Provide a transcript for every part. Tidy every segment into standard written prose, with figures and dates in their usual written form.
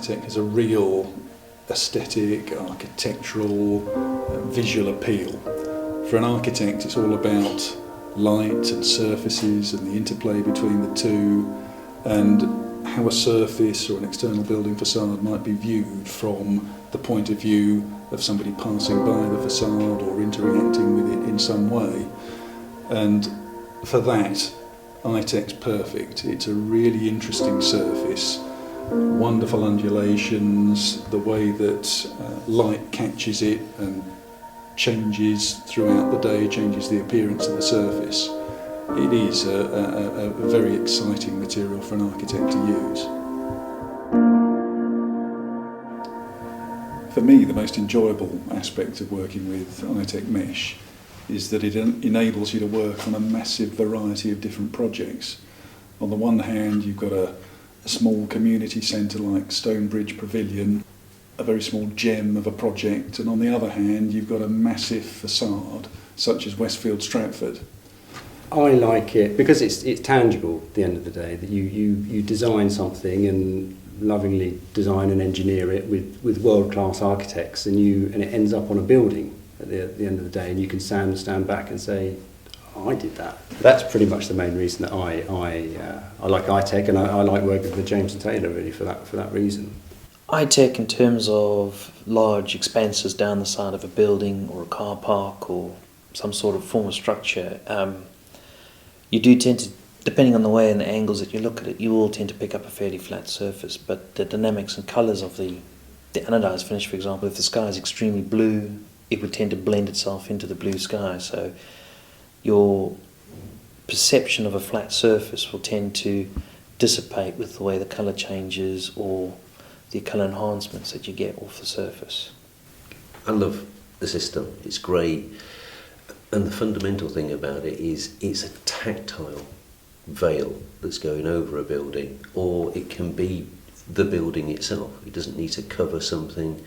Eyetech has a real aesthetic, architectural, visual appeal. For an architect, it's all about light and surfaces and the interplay between the two, and how a surface or an external building facade might be viewed from the point of view of somebody passing by the facade or interacting with it in some way. And for that, Eyetech's perfect. It's a really interesting surface, wonderful undulations, the way that light catches it and changes throughout the day, changes the appearance of the surface. It is a very exciting material for an architect to use. For me, the most enjoyable aspect of working with Eyetech Mesh is that it enables you to work on a massive variety of different projects. On the one hand, you've got a small community centre like Stonebridge Pavilion, a very small gem of a project, and on the other hand, you've got a massive facade such as Westfield Stratford. I like it because it's tangible at the end of the day, that you design something and lovingly design and engineer it with world-class architects, and it ends up on a building at the end of the day, and you can stand back and say, I did that. That's pretty much the main reason that I like Eyetech, and I like working with James and Taylor really for that reason. Eyetech, in terms of large expanses down the side of a building or a car park or some sort of form of structure, you do tend to, depending on the way and the angles that you look at it, you will tend to pick up a fairly flat surface, but the dynamics and colours of the anodised finish, for example, if the sky is extremely blue, it would tend to blend itself into the blue sky, so your perception of a flat surface will tend to dissipate with the way the colour changes or the colour enhancements that you get off the surface. I love the system, it's great, and the fundamental thing about it is it's a tactile veil that's going over a building, or it can be the building itself. It doesn't need to cover something.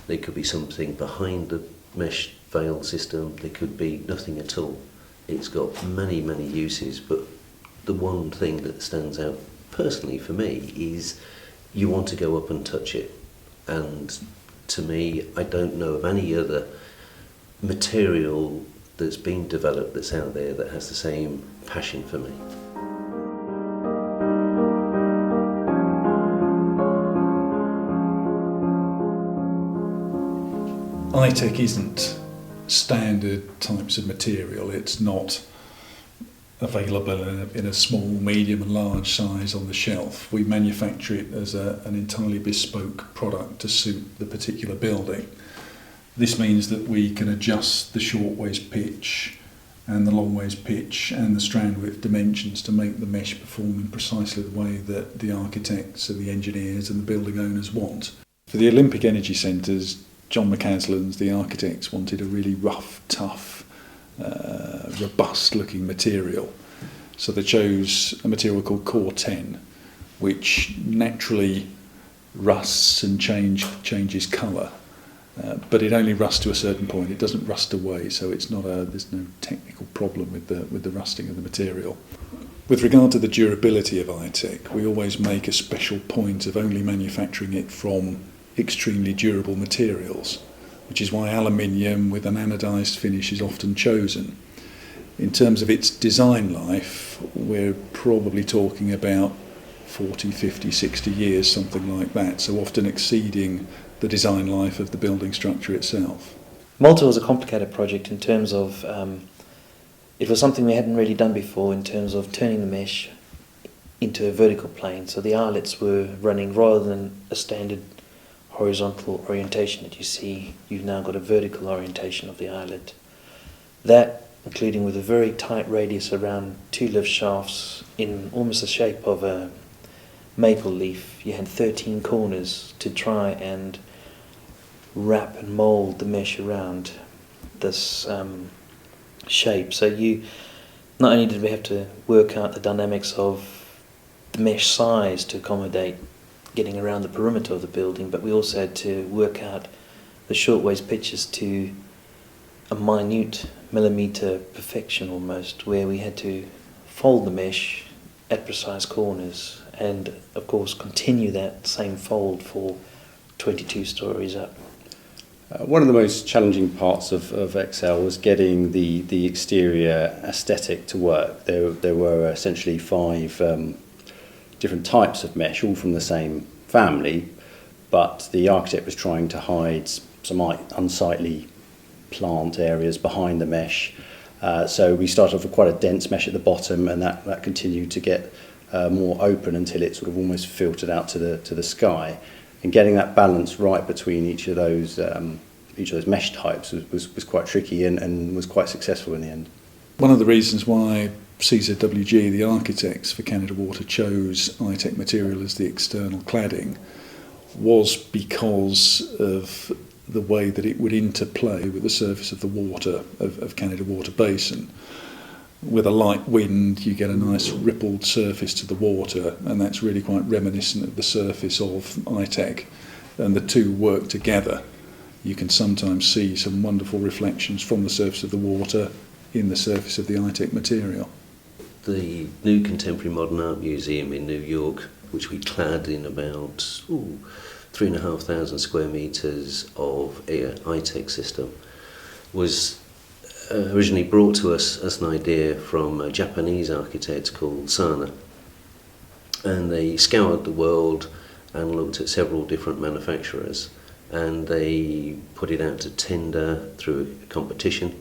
There could be something behind the mesh veil system, there could be nothing at all. It's got many uses, but the one thing that stands out personally for me is you want to go up and touch it, and to me, I don't know of any other material that's been developed that's out there that has the same passion for me. Eyetech isn't standard types of material. It's not available in a small, medium and large size on the shelf. We manufacture it as an entirely bespoke product to suit the particular building. This means that we can adjust the short waist pitch and the long waist pitch and the strand width dimensions to make the mesh perform in precisely the way that the architects and the engineers and the building owners want. For the Olympic Energy Centres, John McCaslin's, the architects, wanted a really rough, tough, robust looking material. So they chose a material called Core 10, which naturally rusts and changes colour. But it only rusts to a certain point. It doesn't rust away, so it's not there's no technical problem with the rusting of the material. With regard to the durability of Eyetech, we always make a special point of only manufacturing it from extremely durable materials, which is why aluminium with an anodised finish is often chosen. In terms of its design life, we're probably talking about 40, 50, 60 years, something like that, so often exceeding the design life of the building structure itself. Malta was a complicated project in terms of it was something we hadn't really done before in terms of turning the mesh into a vertical plane, so the eyelets were running rather than a standard horizontal orientation that you see. You've now got a vertical orientation of the eyelet. That, including with a very tight radius around two lift shafts in almost the shape of a maple leaf, you had 13 corners to try and wrap and mould the mesh around this shape. So not only did we have to work out the dynamics of the mesh size to accommodate getting around the perimeter of the building, but we also had to work out the short waist pitches to a minute millimetre perfection almost, where we had to fold the mesh at precise corners and of course continue that same fold for 22 stories up. One of the most challenging parts of Excel was getting the exterior aesthetic to work. There were essentially 5 different types of mesh, all from the same family, but the architect was trying to hide some unsightly plant areas behind the mesh. So we started off with quite a dense mesh at the bottom, and that continued to get more open until it sort of almost filtered out to the sky. And getting that balance right between each of those mesh types was quite tricky and was quite successful in the end. One of the reasons why CZWG, the architects for Canada Water, chose Eyetech material as the external cladding was because of the way that it would interplay with the surface of the water of Canada Water Basin. With a light wind, you get a nice rippled surface to the water, and that's really quite reminiscent of the surface of Eyetech. And the two work together. You can sometimes see some wonderful reflections from the surface of the water in the surface of the Eyetech material. The new Contemporary Modern Art Museum in New York, which we clad in about 3,500 square metres of Eyetech system, was originally brought to us as an idea from a Japanese architect called Sana. And they scoured the world and looked at several different manufacturers, and they put it out to tender through a competition,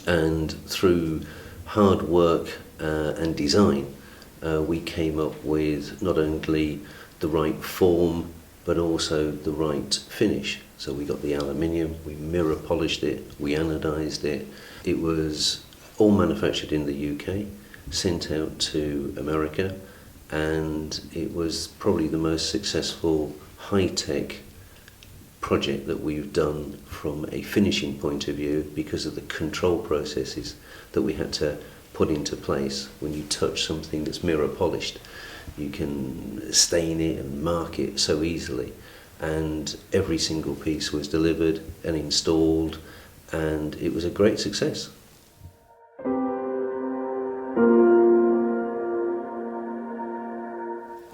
and through hard work and design we came up with not only the right form but also the right finish. So we got the aluminium, we mirror polished it, we anodised it. It was all manufactured in the UK, sent out to America, and it was probably the most successful high-tech project that we've done from a finishing point of view because of the control processes that we had to put into place. When you touch something that's mirror polished, you can stain it and mark it so easily, and every single piece was delivered and installed, and it was a great success.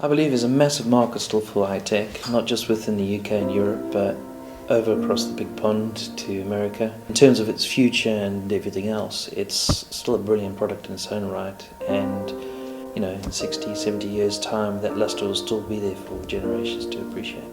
I believe there's a massive market still for Eyetech, not just within the UK and Europe, but over across the big pond to America. In terms of its future and everything else, it's still a brilliant product in its own right, and in 60, 70 years' time, that luster will still be there for generations to appreciate.